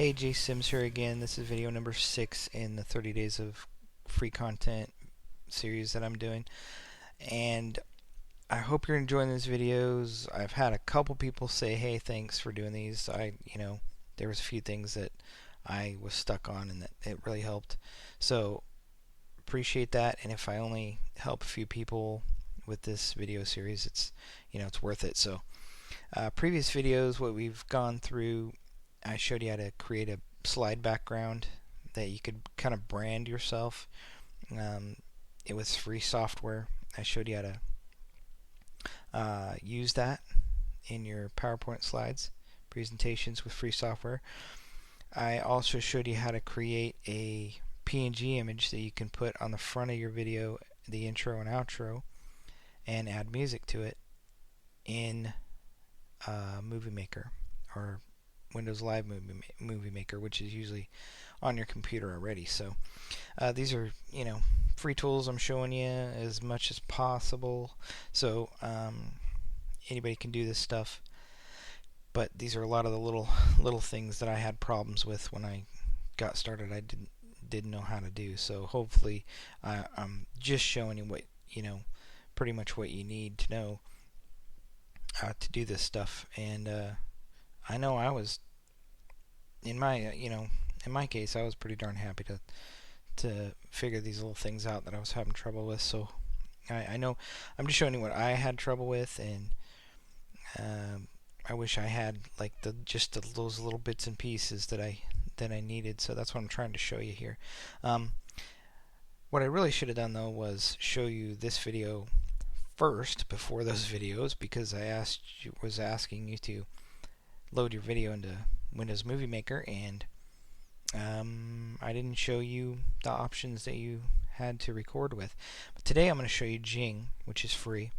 Hey, Jay Sims here again. This is video number 6 in the 30 days of free content series that I'm doing. And I hope you're enjoying these videos. I've had a couple people say, hey, thanks for doing these. There was a few things that I was stuck on and that it really helped. So, appreciate that. And if I only help a few people with this video series, it's worth it. So, previous videos, what we've gone through, I showed you how to create a slide background that you could kind of brand yourself. Um, it was free software. I showed you how to use that in your PowerPoint slides, presentations with free software. I also showed you how to create a PNG image that you can put on the front of your video, the intro and outro, and add music to it in Movie Maker or Windows Live Movie Maker, which is usually on your computer already. So these are, free tools I'm showing you as much as possible. So anybody can do this stuff. But these are a lot of the little things that I had problems with when I got started. I didn't know how to do. So hopefully I'm just showing you what pretty much what you need to know to do this stuff. And I know I was in my case I was pretty darn happy to figure these little things out that I was having trouble with. So I know I'm just showing you what I had trouble with, and I wish I had like those little bits and pieces that I needed. So that's what I'm trying to show you here. What I really should have done though was show you this video first before those videos, because I was asking you to load your video into Windows Movie Maker, and I didn't show you the options that you had to record with. But today I'm going to show you Jing, which is free.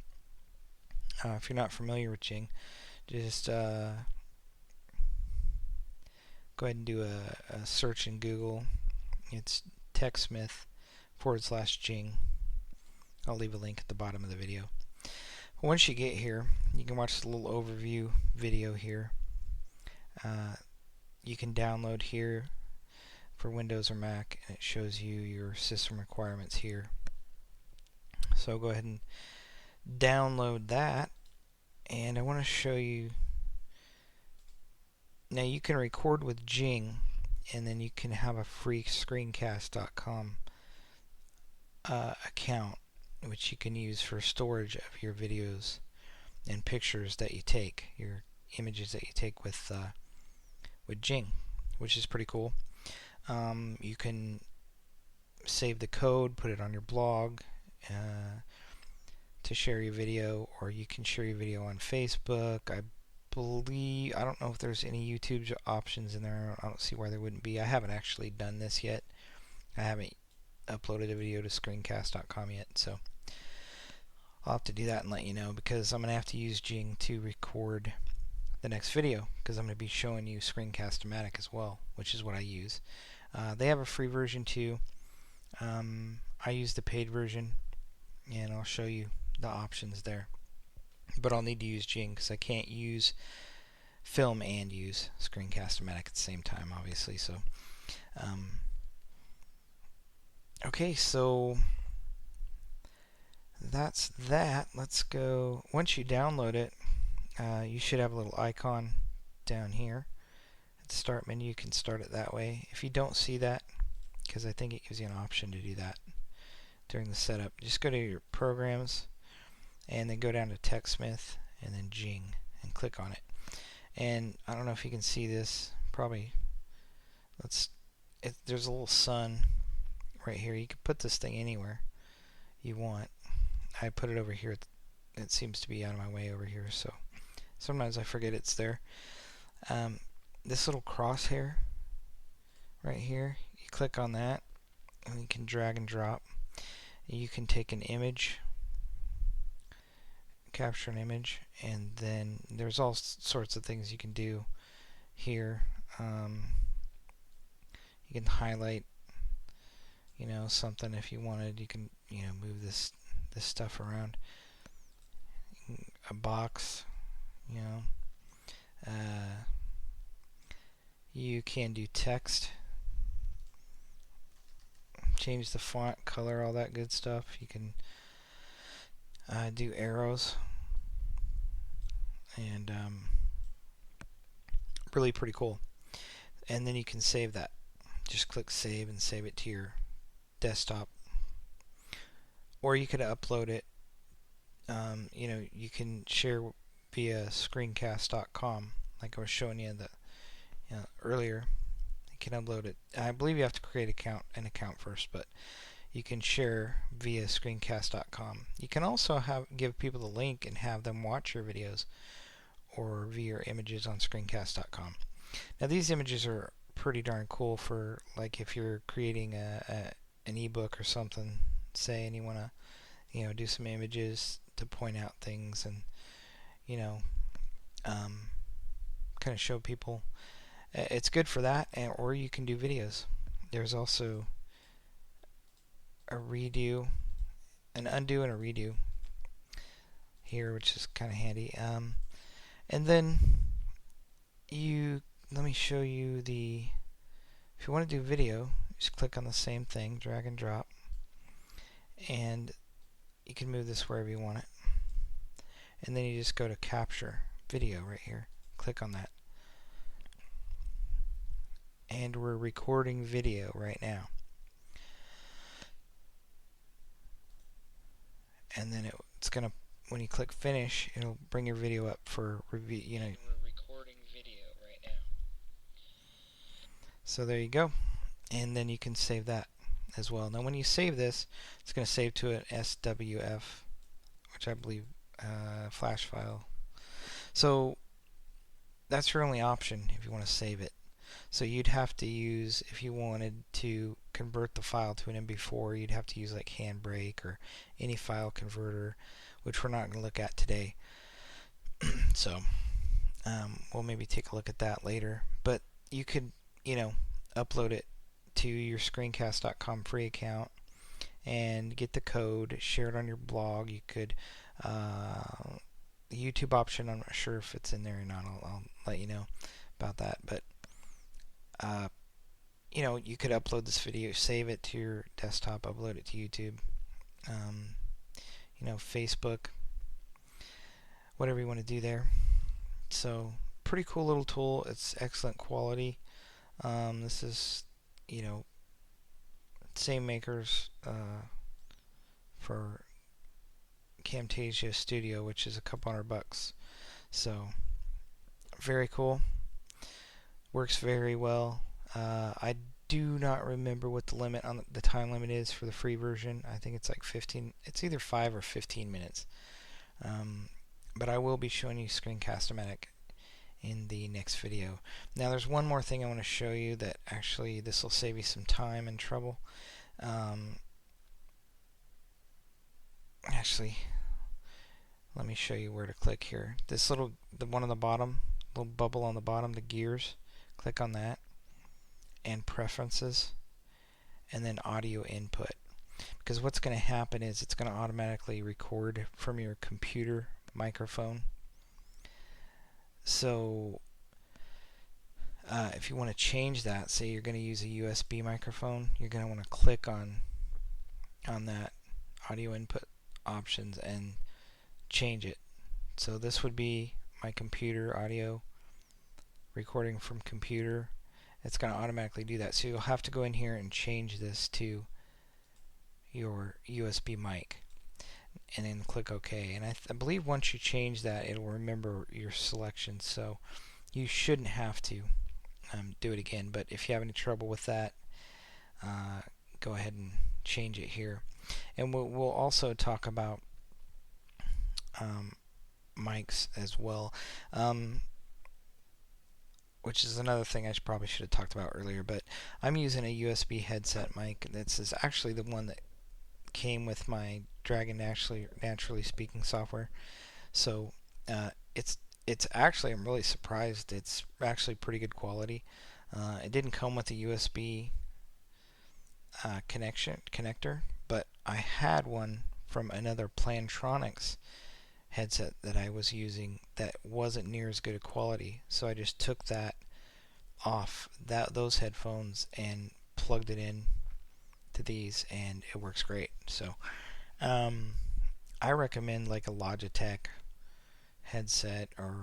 If you're not familiar with Jing, just go ahead and do a search in Google. It's TechSmith/Jing. I'll leave a link at the bottom of the video. Once you get here, you can watch the little overview video here. You can download here for Windows or Mac, and it shows you your system requirements here. So go ahead and download that, and I want to show you. Now you can record with Jing, and then you can have a free screencast.com account, which you can use for storage of your videos and pictures that you take, your images that you take with Jing, which is pretty cool. You can save the code, put it on your blog to share your video, or you can share your video on Facebook. I don't know if there's any YouTube options in there. I don't see why there wouldn't be. I haven't actually done this yet. I haven't uploaded a video to screencast.com yet, so I'll have to do that and let you know, because I'm going to have to use Jing to record the next video, because I'm going to be showing you Screencast-O-Matic as well, which is what I use. They have a free version too. I use the paid version, and I'll show you the options there. But I'll need to use Jing, because I can't use film and use Screencast-O-Matic at the same time, obviously. So, okay, so that's that. Let's go. Once you download it, you should have a little icon down here at the start menu. You can start it that way. If you don't see that, because I think it gives you an option to do that during the setup, just go to your programs and then go down to TechSmith and then Jing and click on it. And I don't know if you can see this. Probably. There's a little sun right here. You can put this thing anywhere you want. I put it over here. It seems to be out of my way over here, so sometimes I forget it's there. This little crosshair right here, you click on that, and you can drag and drop. You can take an image, capture an image, and then there's all sorts of things you can do here. You can highlight, something if you wanted. You can, move this stuff around. A box, You can do text, change the font, color, all that good stuff. You can do arrows, and really pretty cool. And then you can save that. Just click save and save it to your desktop. Or you could upload it. You can share via screencast.com, like I was showing you earlier. You can upload it. I believe you have to create an account first, but you can share via screencast.com. You can also give people the link and have them watch your videos or view your images on screencast.com. Now these images are pretty darn cool for, like, if you're creating an ebook or something, say, and you want to do some images to point out things and kind of show people. It's good for that, or you can do videos. There's also a redo, an undo and a redo here, which is kind of handy. And then let me show you if you want to do video, just click on the same thing, drag and drop, and you can move this wherever you want it. And then you just go to capture video right here, click on that. And we're recording video right now. And then it's gonna, when you click finish, it'll bring your video up for review. We're recording video right now. So there you go. And then you can save that as well. Now when you save this, it's going to save to an SWF, which I believe flash file. So that's your only option if you want to save it. So you'd have to use, if you wanted to convert the file to an MP4, you'd have to use like Handbrake or any file converter, which we're not going to look at today. So we'll maybe take a look at that later. But you could, upload it to your screencast.com free account and get the code, share it on your blog. You could, the YouTube option, I'm not sure if it's in there or not. I'll let you know about that. But you could upload this video, save it to your desktop, upload it to YouTube, Facebook, whatever you want to do there. So pretty cool little tool. It's excellent quality. This is, same makers for Camtasia Studio, which is a couple $100. So very cool. Works very well. I do not remember what the limit on the time limit is for the free version. I think it's like 15. It's either 5 or 15 minutes. But I will be showing you Screencast-O-Matic in the next video. Now there's one more thing I want to show you that actually this will save you some time and trouble. Actually, let me show you where to click here. This the one on the bottom, little bubble on the bottom, the gears. Click on that, and preferences, and then audio input. Because what's going to happen is it's going to automatically record from your computer microphone. So if you want to change that, say you're going to use a USB microphone, you're going to want to click on that audio input options and change it. So this would be my computer audio, recording from computer. It's going to automatically do that. So you'll have to go in here and change this to your USB mic, and then click OK. And I believe once you change that, it'll remember your selection, so you shouldn't have to do it again. But if you have any trouble with that, go ahead and change it here. And we'll also talk about mics as well, which is another thing I probably should have talked about earlier. But I'm using a USB headset mic. This is actually the one that came with my Dragon Naturally Speaking software. So it's actually, I'm really surprised. It's actually pretty good quality. It didn't come with a USB connector, but I had one from another Plantronics headset that I was using that wasn't near as good a quality. So I just took that off those headphones and plugged it in to these, and it works great. So I recommend like a Logitech headset, or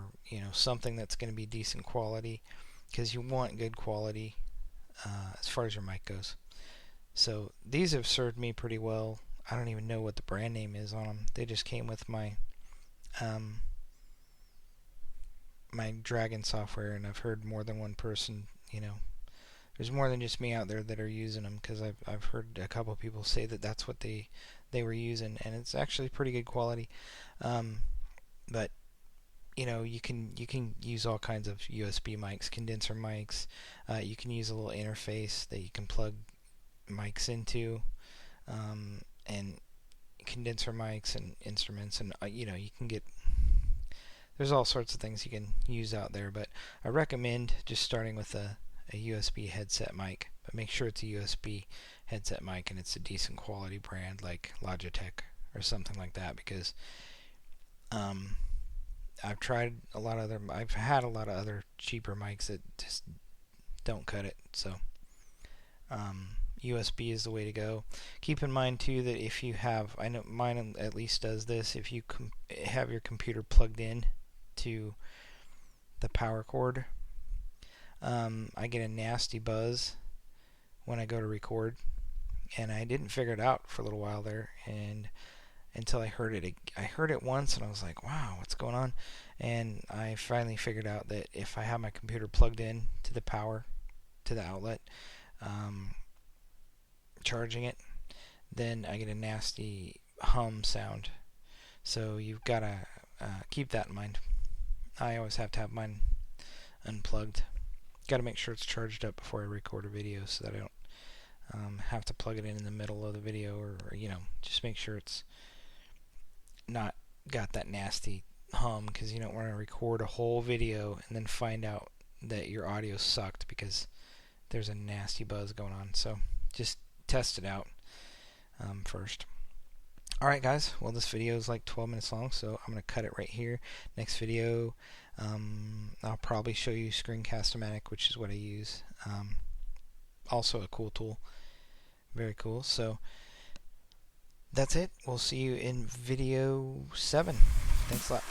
something that's going to be decent quality, because you want good quality as far as your mic goes. So these have served me pretty well. I don't even know what the brand name is on them. They just came with my my Dragon software, and I've heard more than one person, there's more than just me out there that are using them, because I've heard a couple of people say that that's what they were using, and it's actually pretty good quality. But you can use all kinds of USB mics, condenser mics. You can use a little interface that you can plug mics into, and condenser mics and instruments, and you can get, there's all sorts of things you can use out there. But I recommend just starting with a USB headset mic, but make sure it's a USB headset mic and it's a decent quality brand like Logitech or something like that, because I've tried a lot of I've had a lot of other cheaper mics that just don't cut it. So USB is the way to go. Keep in mind too that if you have, I know mine at least does this, if you have your computer plugged in to the power cord, I get a nasty buzz when I go to record, and I didn't figure it out for a little while there, and until I heard it. I heard it once and I was like, wow, what's going on? And I finally figured out that if I have my computer plugged in to the power, to the outlet, charging it, then I get a nasty hum sound. So you've got to keep that in mind. I always have to have mine unplugged. Got to make sure it's charged up before I record a video, so that I don't have to plug it in the middle of the video, or just make sure it's not got that nasty hum, because you don't want to record a whole video and then find out that your audio sucked because there's a nasty buzz going on. So just test it out first. Alright guys, well this video is like 12 minutes long, so I'm going to cut it right here. Next video, I'll probably show you Screencast-O-Matic, which is what I use. Also a cool tool. Very cool. So that's it. We'll see you in video 7. Thanks a lot.